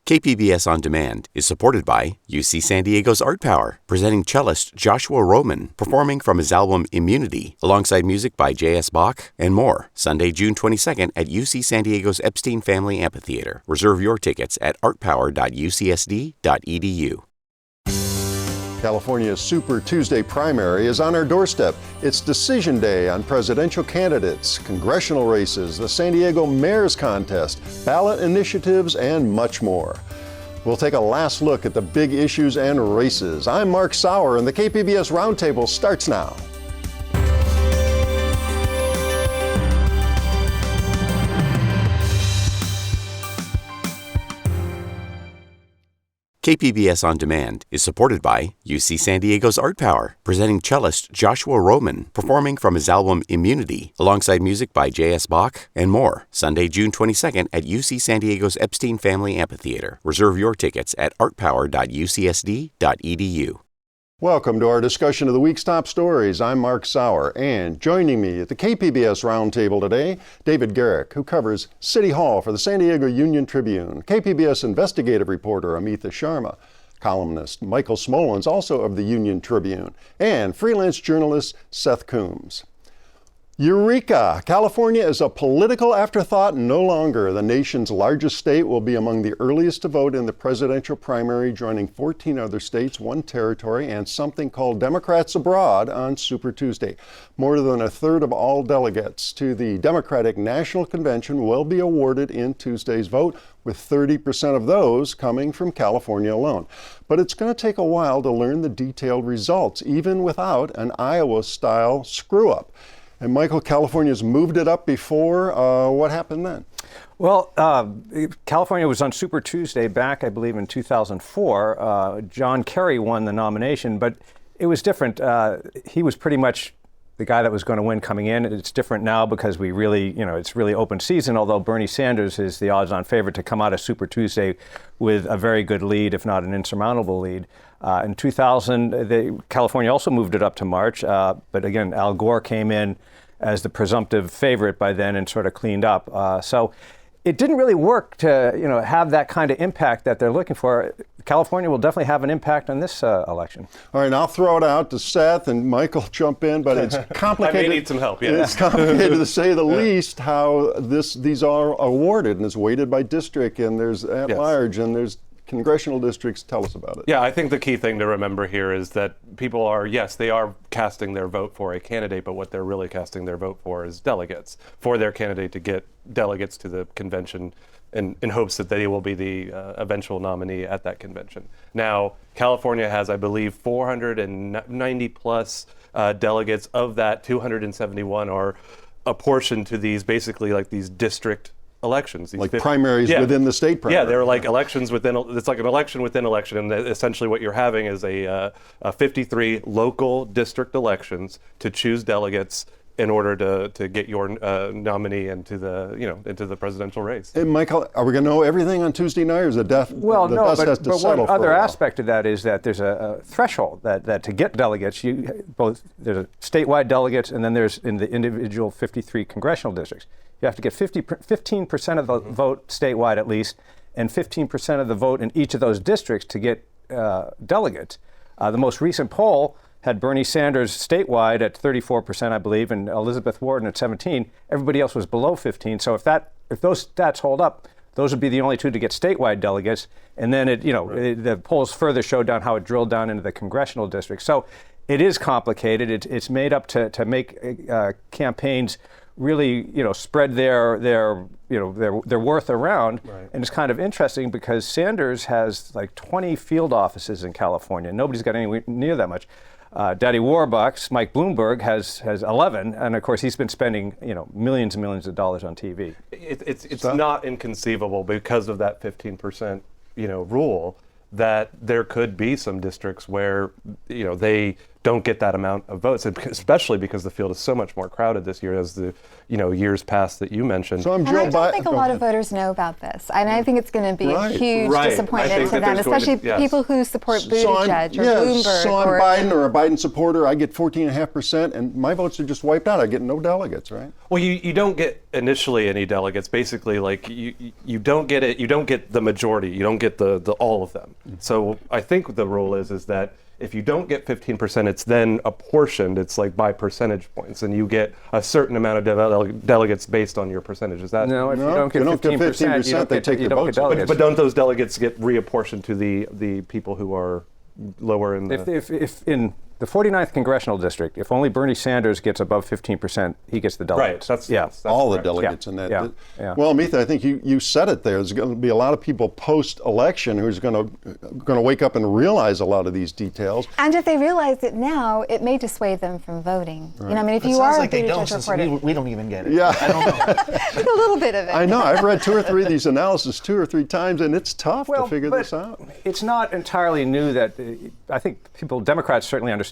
KPBS On Demand is supported by UC San Diego's Art Power, presenting cellist Joshua Roman, performing from his album Immunity, alongside music by J.S. Bach and more, Sunday, June 22nd at UC San Diego's Epstein Family Amphitheater. Reserve your tickets at artpower.ucsd.edu. California's Super Tuesday primary is on our doorstep. It's decision day on presidential candidates, congressional races, the San Diego Mayor's Contest, ballot initiatives, and much more. We'll take a last look at the big issues and races. I'm Mark Sauer, and the KPBS Roundtable starts now. KPBS On Demand is supported by UC San Diego's Art Power, presenting cellist Joshua Roman, performing from his album Immunity, alongside music by J.S. Bach and more, Sunday, June 22nd at UC San Diego's Epstein Family Amphitheater. Reserve your tickets at artpower.ucsd.edu. Welcome to our discussion of the week's top stories. I'm Mark Sauer, and joining me at the KPBS Roundtable today, David Garrick, who covers City Hall for the San Diego Union-Tribune, KPBS investigative reporter Amitha Sharma, columnist Michael Smolens, also of the Union-Tribune, and freelance journalist Seth Coombs. Eureka! California is a political afterthought no longer. The nation's largest state will be among the earliest to vote in the presidential primary, joining 14 other states, one territory, and something called Democrats Abroad on Super Tuesday. More than a third of all delegates to the Democratic National Convention will be awarded in Tuesday's vote, with 30% of those coming from California alone. But it's going to take a while to learn the detailed results, even without an Iowa-style screw-up. And Michael, California's moved it up before. What happened then? Well, California was on Super Tuesday back, I believe, in 2004. John Kerry won the nomination, but it was different. He was pretty much the guy that was going to win coming in. It's different now because we really, it's really open season, although Bernie Sanders is the odds-on favorite to come out of Super Tuesday with a very good lead, if not an insurmountable lead. In 2000, California also moved it up to March, but again, Al Gore came in as the presumptive favorite by then and sort of cleaned up. So it didn't really work to have that kind of impact that they're looking for. California will definitely have an impact on this election. All right, and I'll throw it out to Seth, and Michael jump in, but it's complicated. I may need some help, yeah. It's complicated to say the least how these are awarded, and it's weighted by district, and there's at large, and there's congressional districts. Tell us about it. Yeah, I think the key thing to remember here is that people are, yes, they are casting their vote for a candidate, but what they're really casting their vote for is delegates, for their candidate to get delegates to the convention in hopes that they will be the eventual nominee at that convention. Now, California has, I believe, 490 plus delegates. Of that, 271 are apportioned to these, basically like these district elections. These like primaries within the state primary. Yeah, they're like elections within, it's like an election within election, and essentially what you're having is a 53 local district elections to choose delegates in order to get your nominee into the presidential race. And Michael, are we going to know everything on Tuesday night, or is the dust has to settle for a while? One other aspect of that is that there's a threshold that to get delegates, there's a statewide delegates, and then there's in the individual 53 congressional districts. You have to get 15% of the vote statewide at least, and 15% of the vote in each of those districts to get delegates. The most recent poll had Bernie Sanders statewide at 34%, I believe, and Elizabeth Warren at 17. Everybody else was below 15. So if those stats hold up, those would be the only two to get statewide delegates. And then the polls further showed down how it drilled down into the congressional districts. So it is complicated. It's made up to make campaigns really, spread their worth around. Right. And it's kind of interesting because Sanders has like 20 field offices in California. Nobody's got anywhere near that much. Daddy Warbucks, Mike Bloomberg, has 11, and of course he's been spending millions and millions of dollars on TV. It's not inconceivable because of that 15% rule that there could be some districts where they don't get that amount of votes, especially because the field is so much more crowded this year as the years past that you mentioned. So and I don't think a lot of voters know about this. And I think it's going to be a huge disappointment to them, especially people who support Buttigieg or Bloomberg. So I'm Biden or a Biden supporter. I get 14.5%, and my votes are just wiped out. I get no delegates, right? Well, you don't get initially any delegates. Basically, like you don't get it. You don't get the majority. You don't get the all of them. So I think the rule is that if you don't get 15%, it's then apportioned. It's like by percentage points, and you get a certain amount of delegates based on your percentage. Is that no? If you don't get 15%, they take your votes. But don't those delegates get reapportioned to the people who are lower in the? If in the 49th congressional district, if only Bernie Sanders gets above 15%, he gets the delegates. Right. That's all correct. the delegates in that. Yeah. Well, Amitha, I think you said it there. There's going to be a lot of people post-election who's going to wake up and realize a lot of these details. And if they realize it now, it may dissuade them from voting. Right. You know, I mean, if it you sounds are like a they don't, Buttigieg since reporter, we don't even get it. Yeah. I don't know. a little bit of it. I know. I've read 2 or 3 of these analyses 2 or 3 times, and it's tough to figure this out. It's not entirely new that I think Democrats certainly understand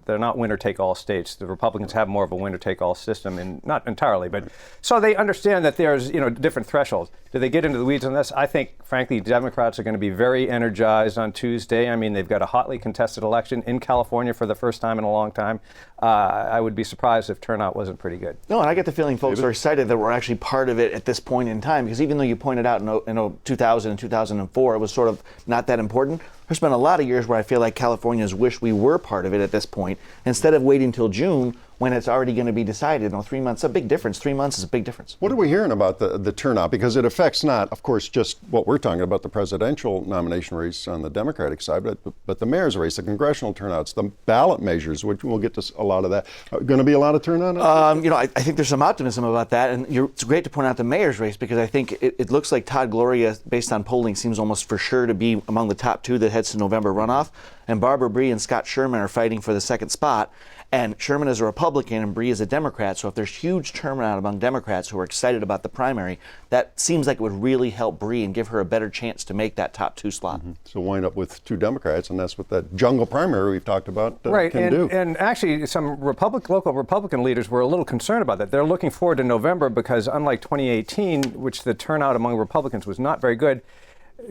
they're not winner-take-all states. The Republicans have more of a winner-take-all system, and not entirely, but so they understand that there's different thresholds. Do they get into the weeds on this? I think, frankly, Democrats are going to be very energized on Tuesday. I mean, they've got a hotly contested election in California for the first time in a long time. I would be surprised if turnout wasn't pretty good. No, and I get the feeling folks are excited that we're actually part of it at this point in time, because even though you pointed out in 2000 and 2004 it was sort of not that important, there's been a lot of years where I feel like Californians wish we were part of it at this point, instead of waiting till June when it's already going to be decided. 3 months, a big difference. 3 months is a big difference. What are we hearing about the turnout? Because it affects not, of course, just what we're talking about, the presidential nomination race on the Democratic side, but the mayor's race, the congressional turnouts, the ballot measures, which we'll get to a lot of that. Going to be a lot of turnout? I think there's some optimism about that, and it's great to point out the mayor's race, because I think it looks like Todd Gloria, based on polling, seems almost for sure to be among the top 2 that heads to November runoff, and Barbara Bree and Scott Sherman are fighting for the second spot. And Sherman is a Republican and Bree is a Democrat, so if there's huge turnout among Democrats who are excited about the primary, that seems like it would really help Bree and give her a better chance to make that top 2 slot. So wind up with 2 Democrats, and that's what that jungle primary we've talked about can do. And actually, some local Republican leaders were a little concerned about that. They're looking forward to November because, unlike 2018, which the turnout among Republicans was not very good,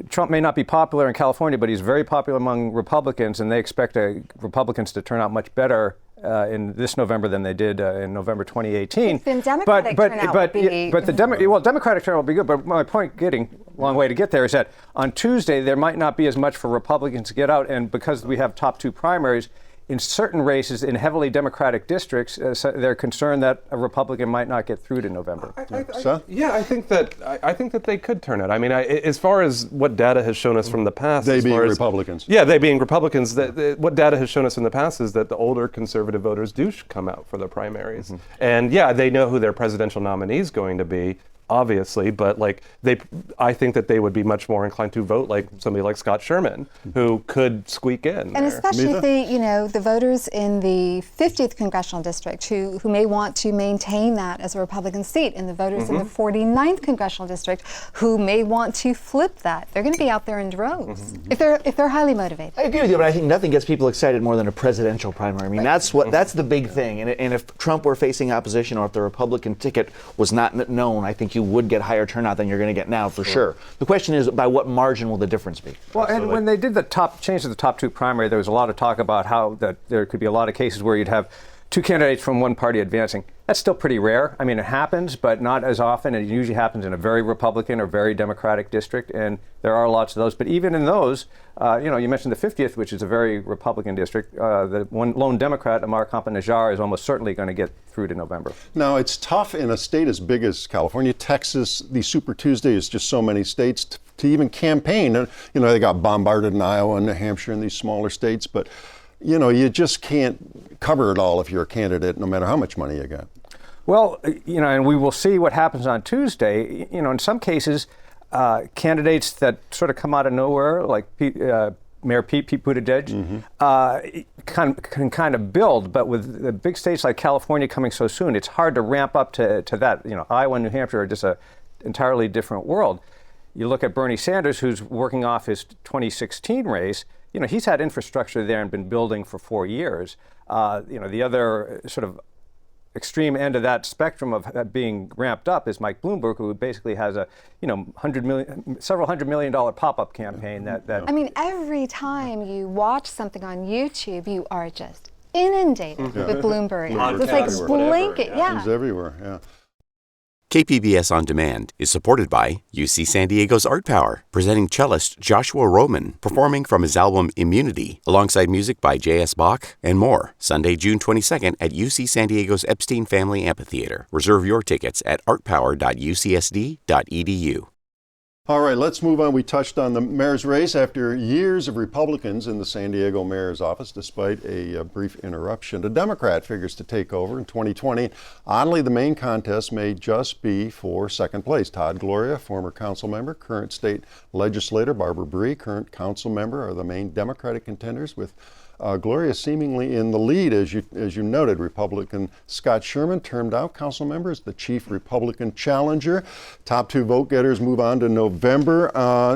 Trump may not be popular in California, but he's very popular among Republicans, and they expect Republicans to turn out much better in this November than they did in November 2018. Then Democratic turnout would be... Democratic turnout will be good, but my point, getting a long way to get there, is that on Tuesday there might not be as much for Republicans to get out, and because we have top 2 primaries, in certain races in heavily Democratic districts, they're concerned that a Republican might not get through to November. I think that they could turn out. I mean, as far as what data has shown us from the past, they being Republicans. Yeah, they being Republicans. What data has shown us in the past is that the older conservative voters do come out for the primaries, and they know who their presidential nominee is going to be. Obviously, but I think that they would be much more inclined to vote like somebody like Scott Sherman, who could squeak in. And especially if the voters in the 50th congressional district who may want to maintain that as a Republican seat, and the voters in the 49th congressional district who may want to flip that, they're going to be out there in droves if they're highly motivated. I agree with you, but I think nothing gets people excited more than a presidential primary. I mean, that's the big thing. And if Trump were facing opposition, or if the Republican ticket was not known, I think you would get higher turnout than you're going to get now, for sure. The question is, by what margin will the difference be? Well, and when they did change to the top 2 primary, there was a lot of talk about how that there could be a lot of cases where you'd have 2 candidates from one party advancing. That's still pretty rare. I mean, it happens, but not as often. It usually happens in a very Republican or very Democratic district, and there are lots of those. But even in those, you mentioned the 50th, which is a very Republican district. The one lone Democrat, Amar Kampa-Najjar, is almost certainly going to get through to November. Now, it's tough in a state as big as California, Texas. The Super Tuesday is just so many states to even campaign. They got bombarded in Iowa and New Hampshire and these smaller states, but you just can't cover it all if you're a candidate, no matter how much money you got. Well, and we will see what happens on Tuesday. In some cases, candidates that sort of come out of nowhere, like Mayor Pete Buttigieg, can kind of build. But with the big states like California coming so soon, it's hard to ramp up to that. Iowa and New Hampshire are just an entirely different world. You look at Bernie Sanders, who's working off his 2016 race. he's had infrastructure there and been building for 4 years. The other sort of extreme end of that spectrum of being ramped up is Mike Bloomberg, who basically has a several $100 million pop-up campaign that I mean, every time you watch something on YouTube, you are just inundated with Bloomberg. It's like blanket, He's everywhere, yeah. KPBS On Demand is supported by UC San Diego's Art Power, presenting cellist Joshua Roman, performing from his album Immunity, alongside music by J.S. Bach and more, Sunday, June 22nd at UC San Diego's Epstein Family Amphitheater. Reserve your tickets at artpower.ucsd.edu. All right, let's move on. We touched on the mayor's race after years of Republicans in the San Diego mayor's office, despite a brief interruption. A Democrat figures to take over in 2020. Oddly, the main contest may just be for second place. Todd Gloria, former council member, current state legislator, Barbara Bree, current council member, are the main Democratic contenders, with Gloria seemingly in the lead. As you noted, Republican Scott Sherman, termed out council member, is the chief Republican challenger. Top two vote getters move on to November.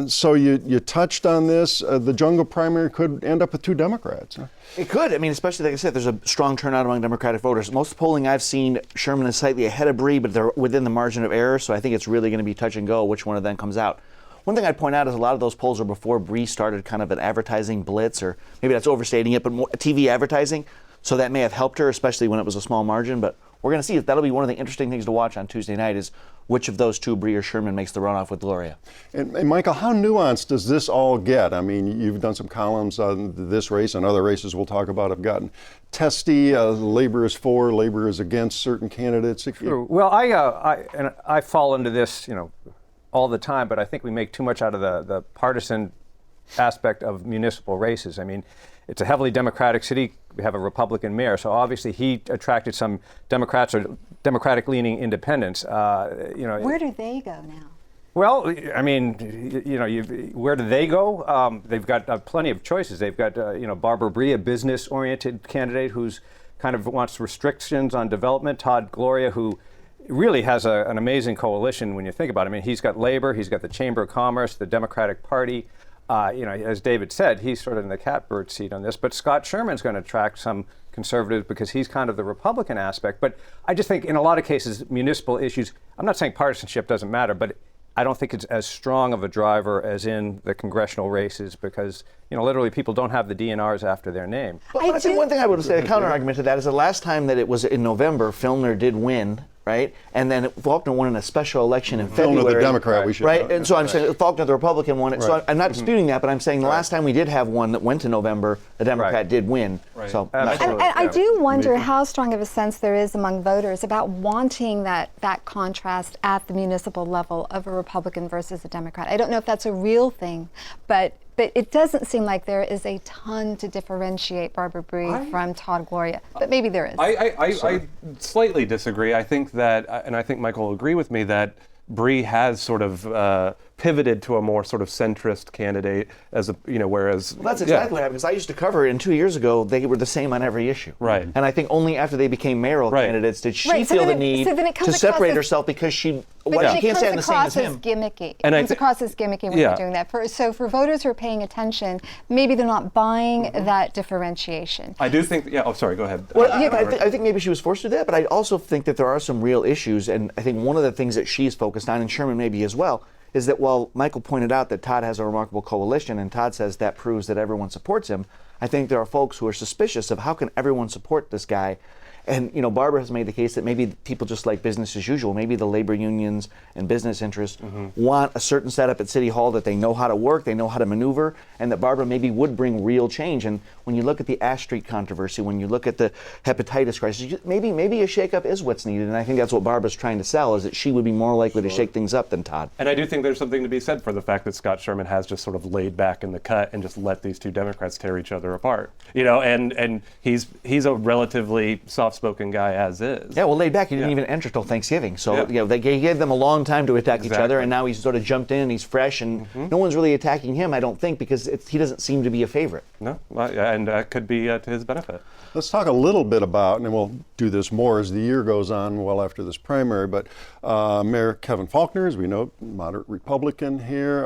So you touched on this. The jungle primary could end up with two Democrats. Huh? It could. I mean, especially, like I said, there's a strong turnout among Democratic voters. Most polling I've seen, Sherman is slightly ahead of Bree, but they're within the margin of error. So I think it's really going to be touch and go which one of them comes out. One thing I'd point out is a lot of those polls are before Bree started kind of an advertising blitz, or maybe that's overstating it, but more TV advertising. So that may have helped her, especially when it was a small margin. But we're going to see. That'll be one of the interesting things to watch on Tuesday night, is which of those two, Bree or Sherman, makes the runoff with Gloria. And Michael, how nuanced does this all get? I mean, you've done some columns on this race, and other races we'll talk about have gotten testy. Labor is for, labor is against certain candidates. True. Well, I fall into this, all the time, but I think we make too much out of the partisan aspect of municipal races. I mean, it's a heavily Democratic city. We have a Republican mayor, so obviously he attracted some Democrats or Democratic-leaning independents. Where do they go now? Well, I mean, where do they go? They've got plenty of choices. They've got, Barbara Bree, a business-oriented candidate who's kind of wants restrictions on development. Todd Gloria, who really has an amazing coalition when you think about it. I mean, he's got labor, he's got the Chamber of Commerce, the Democratic Party. As David said, he's sort of in the catbird seat on this. But Scott Sherman's going to attract some conservatives because he's kind of the Republican aspect. But I just think in a lot of cases, municipal issues, I'm not saying partisanship doesn't matter, but I don't think it's as strong of a driver as in the congressional races, because literally people don't have the DNRs after their name. But I think one thing I would say, a counter argument to that, is the last time that it was in November, Filner did win, right? And then Faulkner won in a special election in February. Filner, the Democrat, we should right? know. And so I'm saying Faulkner, the Republican, won it. Right. So I'm not disputing that, but I'm saying the last time we did have one that went to November, the Democrat did win. Right. So And I do wonder how strong of a sense there is among voters about wanting that contrast at the municipal level of a Republican versus a Democrat. I don't know if that's a real thing, but it doesn't seem like there is a ton to differentiate Barbara Bree from Todd Gloria, but maybe there is. I slightly disagree. I think that, and I think Michael will agree with me, that Bree has sort of pivoted to a more sort of centrist candidate, as a whereas. Well, that's exactly what happened, because I used to cover it, and 2 years ago they were the same on every issue. Right. And I think only after they became mayoral candidates did she Right, so feel then the it- need so then it comes to separate across as- herself, because she But can't stand the same as him. Gimmicky. And It I comes thi- across as gimmicky when Yeah. you're doing that. So for voters who are paying attention, maybe they're not buying that differentiation. I do think. Yeah. Oh, sorry. Go ahead. Well, yeah, but I think maybe she was forced to do that, but I also think that there are some real issues, and I think one of the things that she's focused on, and Sherman maybe as well, is that while Michael pointed out that Todd has a remarkable coalition, and Todd says that proves that everyone supports him, I think there are folks who are suspicious of how can everyone support this guy. And Barbara has made the case that maybe people just like business as usual. Maybe the labor unions and business interests want a certain setup at City Hall that they know how to work, they know how to maneuver, and that Barbara maybe would bring real change. And when you look at the Ash Street controversy, when you look at the hepatitis crisis, maybe a shakeup is what's needed. And I think that's what Barbara's trying to sell, is that she would be more likely to shake things up than Todd. And I do think there's something to be said for the fact that Scott Sherman has just sort of laid back in the cut and just let these two Democrats tear each other apart. And he's a relatively soft soft-spoken guy as is. Yeah, well, laid back. He didn't even enter till Thanksgiving. So, they gave them a long time to attack each other, and now he's sort of jumped in, and he's fresh, and no one's really attacking him, I don't think, because he doesn't seem to be a favorite. No, and that could be to his benefit. Let's talk a little bit about, and we'll do this more as the year goes on, well after this primary, but Mayor Kevin Faulconer, as we know, moderate Republican here,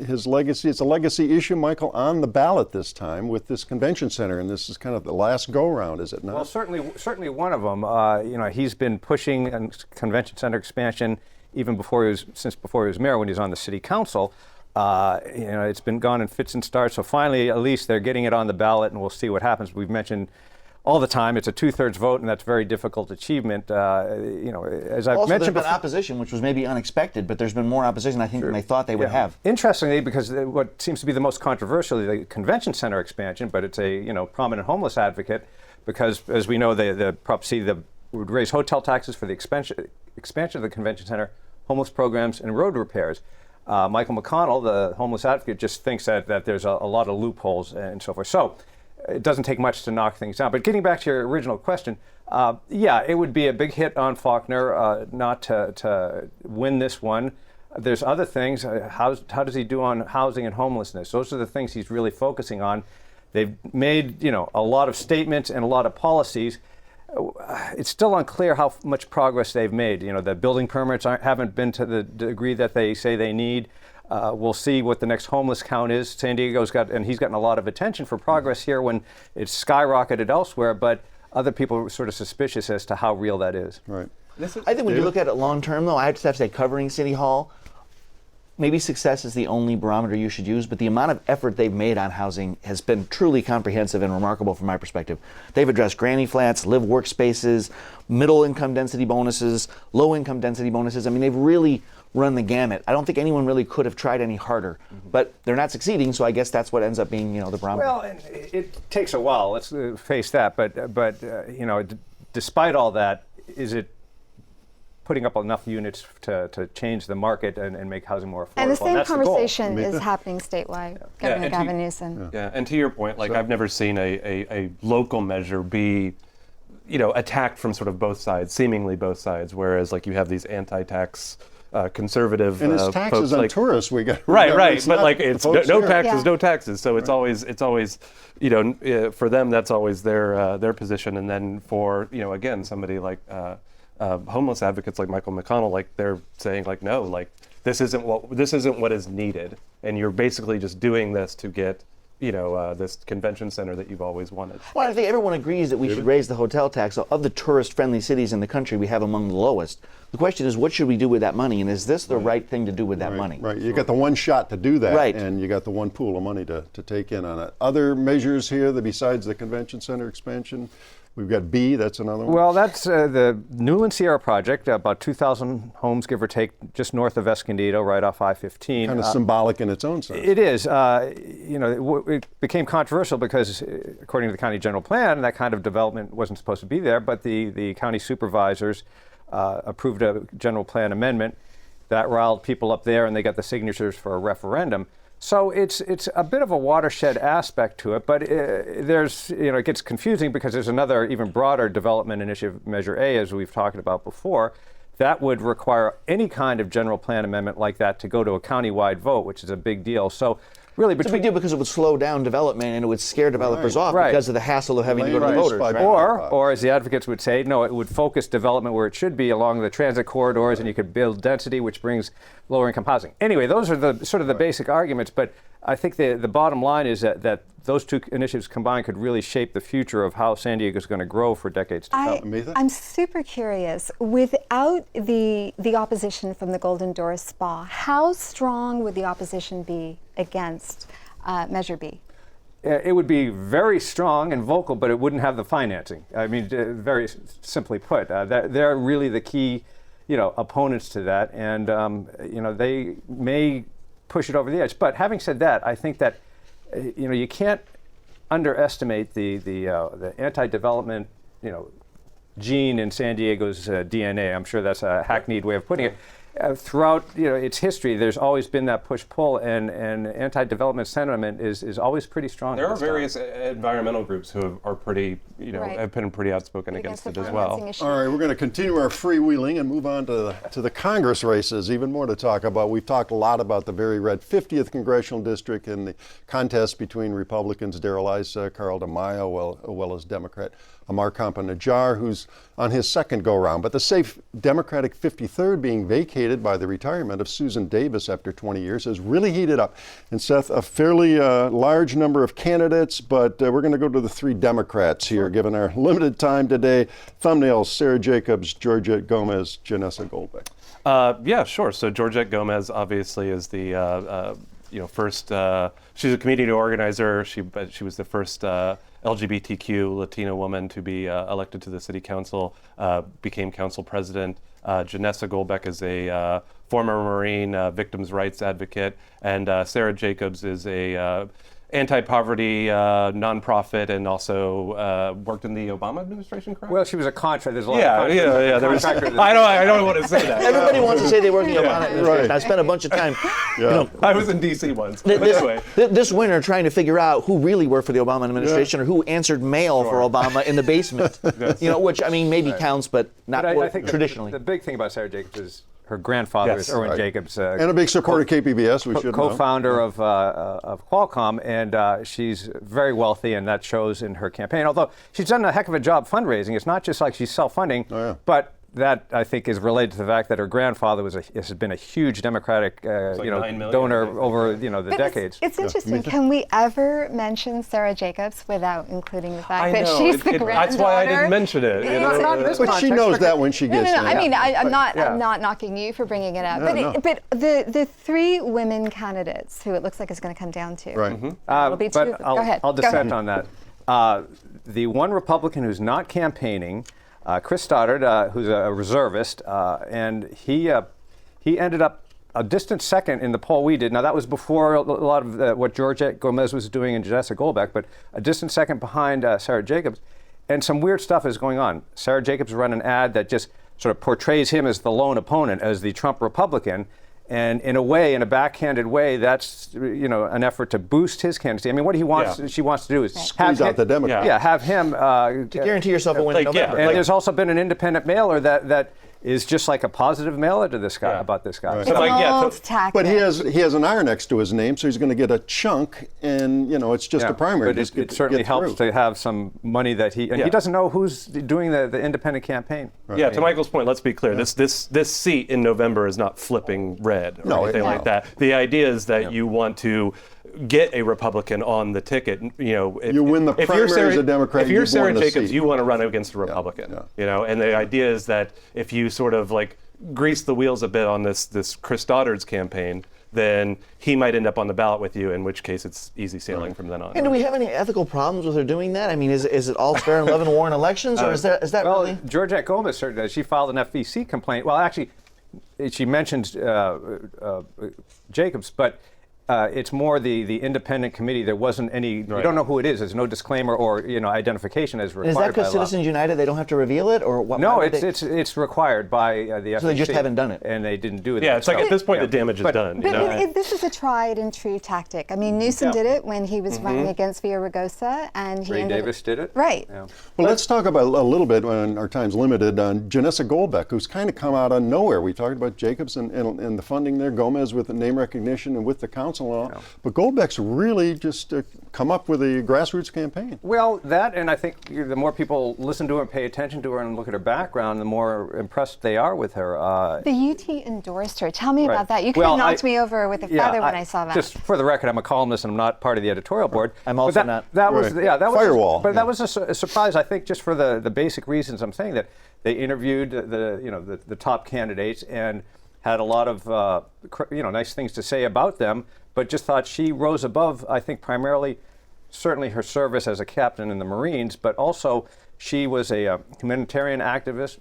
his legacy, it's a legacy issue, Michael, on the ballot this time with this convention center, and this is kind of the last go-round, is it not? Well, certainly one of them. He's been pushing a convention center expansion even since before he was mayor, when he was on the city council. It's been gone in fits and starts, so finally, at least, they're getting it on the ballot, and we'll see what happens. We've mentioned all the time it's a 2/3 vote, and that's a very difficult achievement. As I've also, mentioned there's been opposition, which was maybe unexpected, but there's been more opposition, I think, than they thought they would have. Interestingly, because what seems to be the most controversial, the convention center expansion, but it's a prominent homeless advocate, because as we know, the Prop C would raise hotel taxes for the expansion of the convention center, homeless programs, and road repairs. Michael McConnell, the homeless advocate, just thinks that there's a lot of loopholes and so forth. So it doesn't take much to knock things down. But getting back to your original question, it would be a big hit on Faulconer not to win this one. There's other things. How does he do on housing and homelessness? Those are the things he's really focusing on. They've made a lot of statements and a lot of policies. It's still unclear how much progress they've made. The building permits haven't been to the degree that they say they need. We'll see what the next homeless count is. San Diego's he's gotten a lot of attention for progress here when it's skyrocketed elsewhere, but other people are sort of suspicious as to how real that is. Right. I think when you look at it long term, though, I just have to say, covering City Hall, maybe success is the only barometer you should use, but the amount of effort they've made on housing has been truly comprehensive and remarkable from my perspective. They've addressed granny flats, live workspaces, middle income density bonuses, low income density bonuses. I mean, they've really run the gamut. I don't think anyone really could have tried any harder, but they're not succeeding, so I guess that's what ends up being, the barometer. Well, and it takes a while, let's face that, but despite all that, is it putting up enough units to change the market and make housing more affordable? And the same that's conversation the is happening statewide. Governor Gavin Newsom. Yeah, and to your point, I've never seen a local measure be, attacked from sort of both sides, seemingly both sides, whereas you have these anti-tax conservative and it's taxes folks, on tourists. We got right, it's but it's no taxes, no taxes. So it's right. always, for them that's always their position, and then for again somebody like homeless advocates like Michael McConnell, they're saying no, this isn't what is needed, and you're basically just doing this to get this convention center that you've always wanted. Well, I think everyone agrees that we should raise the hotel tax. Of the tourist-friendly cities in the country, we have among the lowest. The question is, what should we do with that money, and is this the right thing to do with that money? Right, you got the one shot to do that, right. And you got the one pool of money to take in on it. Other measures here besides the convention center expansion? We've got B, that's another one. Well, that's the Newland Sierra project, about 2,000 homes, give or take, just north of Escondido, right off I-15. Kind of symbolic in its own sense. It is. It became controversial because, according to the county general plan, that kind of development wasn't supposed to be there, but the county supervisors approved a general plan amendment that riled people up there, and they got the signatures for a referendum. So it's a bit of a watershed aspect to it, but it gets confusing because there's another even broader development initiative, Measure A, as we've talked about before, that would require any kind of general plan amendment like that to go to a county-wide vote, which is a big deal. So really, it's a big deal because it would slow down development and it would scare developers off because of the hassle of having to go to the voters. Right. Or as the advocates would say, no, it would focus development where it should be along the transit corridors, and you could build density, which brings lower income housing. Anyway, those are the sort of the basic arguments, but I think the bottom line is that those two initiatives combined could really shape the future of how San Diego is going to grow for decades to come. I'm super curious, without the opposition from the Golden Door Spa, how strong would the opposition be against Measure B? It would be very strong and vocal, but it wouldn't have the financing. I mean, very simply put, they're really the key, opponents to that, and they may push it over the edge. But having said that, I think that you can't underestimate the anti-development gene in San Diego's DNA. I'm sure that's a hackneyed way of putting it. throughout its history, there's always been that push-pull, and anti-development sentiment is always pretty strong. There are various environmental groups who are pretty, have been pretty outspoken against it as well. All right, we're going to continue our freewheeling and move on to the Congress races. Even more to talk about. We've talked a lot about the very red 50th congressional district and the contest between Republicans Darrell Issa, Carl DeMaio, as well as Democrat Amar Kampa-Najjar, who's on his second go-round. But the safe Democratic 53rd being vacated by the retirement of Susan Davis after 20 years has really heated up. And Seth, a fairly large number of candidates, but we're going to go to the three Democrats here, given our limited time today. Thumbnails: Sarah Jacobs, Georgette Gomez, Janessa Goldbeck. Yeah, sure. So Georgette Gomez obviously is the first. She's a community organizer. She was the first LGBTQ Latina woman to be elected to the city council. Became council president. Janessa Goldbeck is a former Marine victims' rights advocate, and Sarah Jacobs is a anti-poverty nonprofit, and also worked in the Obama administration, correct? Well, she was a contractor. There's a lot Yeah. There was, I don't want to say that. Everybody wants to say they work in the Obama administration. Right. I spent a bunch of time. I was in D.C. once. But anyway. This winter, trying to figure out who really worked for the Obama administration or who answered mail for Obama in the basement. Which maybe counts, but not I think traditionally. The big thing about Sarah Jacobs is her grandfather is Irwin Jacobs, and a big supporter of KPBS. We should co-founder of Qualcomm, and she's very wealthy, and that shows in her campaign. Although she's done a heck of a job fundraising, it's not just like she's self-funding, but that I think is related to the fact that her grandfather has been a huge Democratic donor over the decades. It's interesting. Can we ever mention Sarah Jacobs without including the fact that she's the granddaughter? That's why I didn't mention it. But she knows that when she gets there. I mean, I'm not knocking you for bringing it up. But the three women candidates who it looks like is going to come down to. Right. Will be two. Go ahead. I'll dissent on that. The one Republican who's not campaigning, Chris Stoddard, who's a reservist, and he ended up a distant second in the poll we did. Now, that was before a lot of what Georgette Gomez was doing and Janessa Goldbeck, but a distant second behind Sarah Jacobs. And some weird stuff is going on. Sarah Jacobs ran an ad that just sort of portrays him as the lone opponent, as the Trump Republican. And in a way, in a backhanded way, that's an effort to boost his candidacy. I mean, what she wants to do is squeeze out the Democrats. Yeah, have him to guarantee yourself a win in November. And there's also been an independent mailer that is just like a positive mailer to this guy about this guy. Right. But he has an R next to his name, so he's going to get a chunk, and it's just a primary. But it certainly helps to have some money that he doesn't know who's doing the independent campaign. Right. Yeah, to Michael's point, let's be clear. This seat in November is not flipping red or anything like that. The idea is that you want to get a Republican on the ticket. You win the primary as a Democrat. If you're Sarah Jacobs, you want to run against a Republican. And the idea is that if you sort of grease the wheels a bit on this Chris Stoddard's campaign, then he might end up on the ballot with you, in which case it's easy sailing from then on. And do we have any ethical problems with her doing that? I mean, is it all fair and love and war in elections, or is that really? Georgette Gomez, she filed an FEC complaint. Well, actually, she mentions Jacobs, but it's more the independent committee. There wasn't any. You don't know who it is. There's no disclaimer or identification as required. Is that because Citizens United, they don't have to reveal it, or what? No, it's required by the FEC. So they just haven't done it, and they didn't do it. Yeah, it's like at this point the damage is done. But this is a tried and true tactic. I mean, Newsom did it when he was running against Villaraigosa, and Ray Davis did it. Right. Yeah. Well, let's talk about a little bit, when our time's limited, on Janessa Goldbeck, who's kind of come out of nowhere. We talked about Jacobs and the funding there, Gomez with the name recognition and with the council and all. But Goldbeck's really just come up with a grassroots campaign. Well, that, and I think the more people listen to her and pay attention to her and look at her background, the more impressed they are with her. The UT endorsed her. Tell me about that. You could have knocked me over with a feather when I saw that. Just for the record, I'm a columnist and I'm not part of the editorial board. I'm also not. That was firewall. But that was a surprise, I think, just for the basic reasons I'm saying, that they interviewed the top candidates and had a lot of nice things to say about them, but just thought she rose above, I think, primarily, certainly her service as a captain in the Marines, but also she was a humanitarian activist.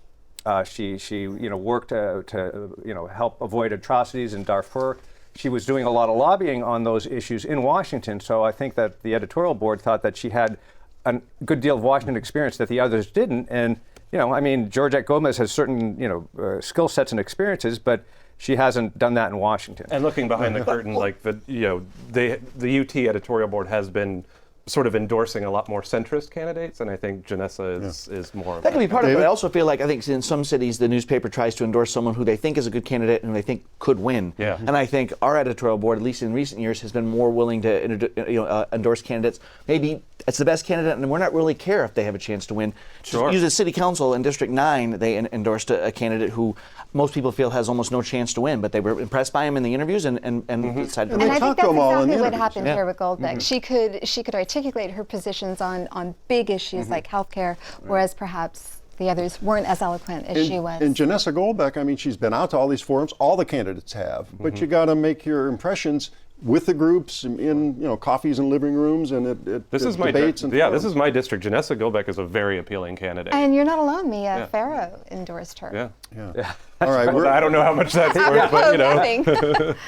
She worked to help avoid atrocities in Darfur. She was doing a lot of lobbying on those issues in Washington, so I think that the editorial board thought that she had a good deal of Washington experience that the others didn't, and I mean, Georgette Gomez has certain, skill sets and experiences, but she hasn't done that in Washington. And looking behind the curtain, like the UT editorial board has been sort of endorsing a lot more centrist candidates, and I think Janessa is more of That could be part of it. David? I also feel like I think in some cities the newspaper tries to endorse someone who they think is a good candidate and who they think could win. Yeah. And I think our editorial board, at least in recent years, has been more willing to endorse candidates. Maybe it's the best candidate, and we're not really care if they have a chance to win. Sure. Use the city council in District 9. They endorsed a candidate who most people feel has almost no chance to win, but they were impressed by him in the interviews and decided to And they I think talk that's to 'em all in the exactly what interviews. happened Yeah. here with Goldbeck. She could articulate her positions on big issues like healthcare, whereas perhaps the others weren't as eloquent as she was. And Janessa Goldbeck, I mean, she's been out to all these forums, all the candidates have, but you got to make your impressions with the groups in coffees and living rooms and at This is my debates and this forums. is my district. Janessa Goldbeck is a very appealing candidate. And you're not alone. Mia Farrow endorsed her. Yeah. Yeah. All right, Well, I don't know how much that's worth, but Nothing.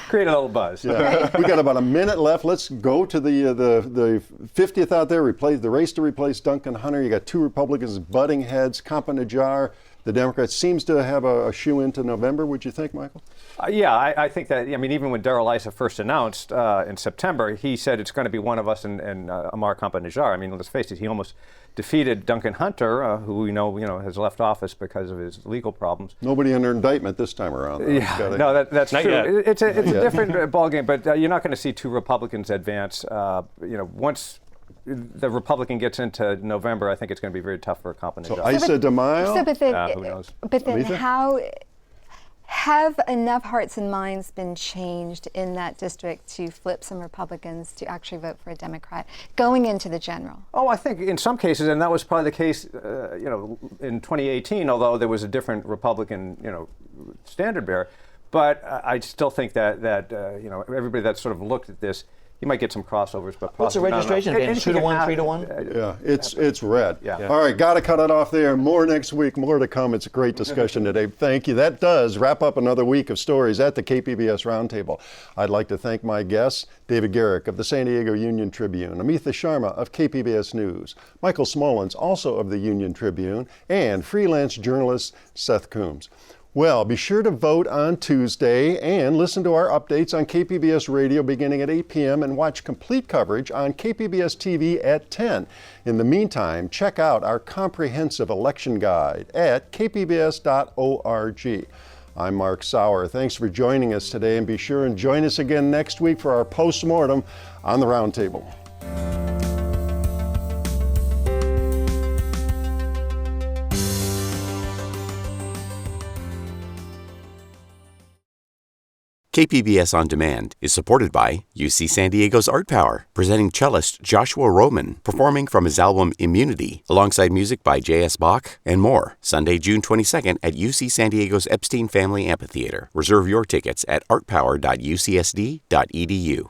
Create a little buzz. we got about a minute left. Let's go to the 50th out there. The race to replace Duncan Hunter. You got two Republicans butting heads. Campa-Najjar, the Democrats, seems to have a shoe into November. Would you think, Michael? I think that, even when Darrell Issa first announced in September, he said it's going to be one of us and Amar Campa-Najjar. I mean, let's face it, he almost defeated Duncan Hunter, who we know has left office because of his legal problems. Nobody under indictment this time around. though. Yeah, no, that's Not true. yet. It's a different ballgame, but you're not going to see two Republicans advance. Once the Republican gets into November, I think it's going to be very tough for Campa-Najjar. So Issa DeMaio? So, but then, who knows? But then Aretha? how have enough hearts and minds been changed in that district to flip some Republicans to actually vote for a Democrat going into the general? Oh, I think in some cases, and that was probably the case, in 2018, although there was a different Republican, standard bearer. But I still think that everybody that sort of looked at this, you might get some crossovers, but What's the possibly not registration enough. advantage? 2 to 1, 3 to 1? Yeah, it's red. Yeah. All right, got to cut it off there. More next week, more to come. It's a great discussion today. Thank you. That does wrap up another week of stories at the KPBS Roundtable. I'd like to thank my guests, David Garrick of the San Diego Union Tribune, Amitha Sharma of KPBS News, Michael Smolens, also of the Union Tribune, and freelance journalist Seth Coombs. Well, be sure to vote on Tuesday and listen to our updates on KPBS Radio beginning at 8 p.m. and watch complete coverage on KPBS TV at 10. In the meantime, check out our comprehensive election guide at kpbs.org. I'm Mark Sauer. Thanks for joining us today, and be sure and join us again next week for our postmortem on the Roundtable. KPBS On Demand is supported by UC San Diego's Art Power, presenting cellist Joshua Roman, performing from his album Immunity, alongside music by J.S. Bach and more, Sunday, June 22nd at UC San Diego's Epstein Family Amphitheater. Reserve your tickets at artpower.ucsd.edu.